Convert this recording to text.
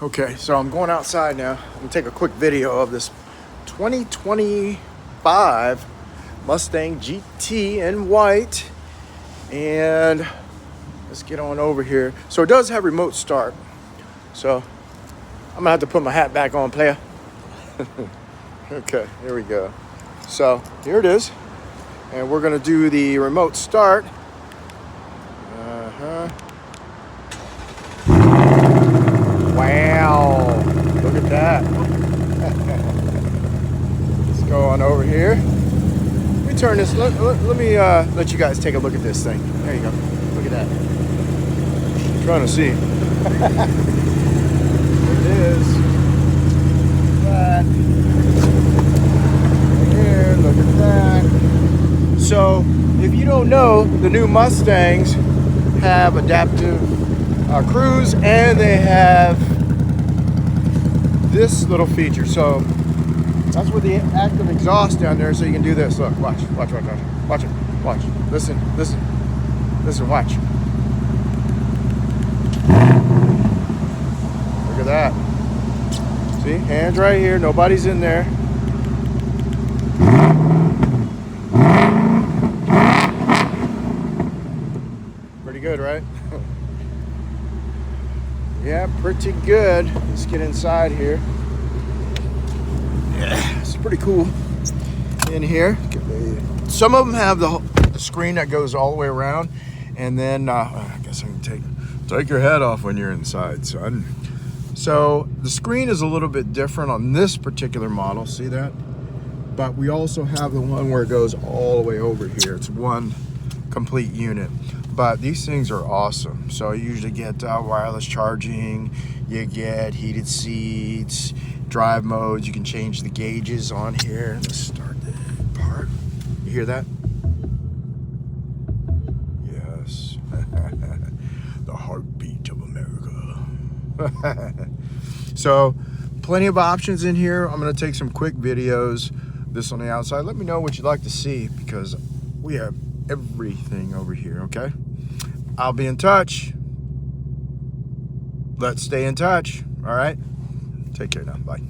Okay, so I'm going outside now. I'm gonna take a quick video of this 2025 Mustang GT in white. And let's get on over here. So it does have remote start. So I'm gonna have to put my hat back on, player. Okay, here we go. So here it is. And we're gonna do the remote start. Wow, look at that. Let's go on over here. Let me turn this, let me let you guys take a look at this thing. There you go, look at that. I'm trying to see. There it is. That. Here, look at that. So, if you don't know, the new Mustangs have adaptive cruise, and they have this little feature. So that's with the active exhaust down there, so you can do this. Look, watch it, watch. Listen, watch. Look at that. See, hands right here, nobody's in there. Pretty good, right? Yeah, pretty good. Let's get inside here. Yeah, it's pretty cool in here. Some of them have the screen that goes all the way around, and then I guess I can take your head off when you're inside, son. So the screen is a little bit different on this particular model. See that? But we also have the one where it goes all the way over here. It's one complete unit. But these things are awesome. So you usually get wireless charging, you get heated seats, drive modes, you can change the gauges on here. Let's start the part. You hear that? Yes. The heartbeat of America. So plenty of options in here. I'm gonna take some quick videos. This on the outside. Let me know what you'd like to see, because we have everything over here, okay? I'll be in touch. Let's stay in touch, all right? Take care now, bye.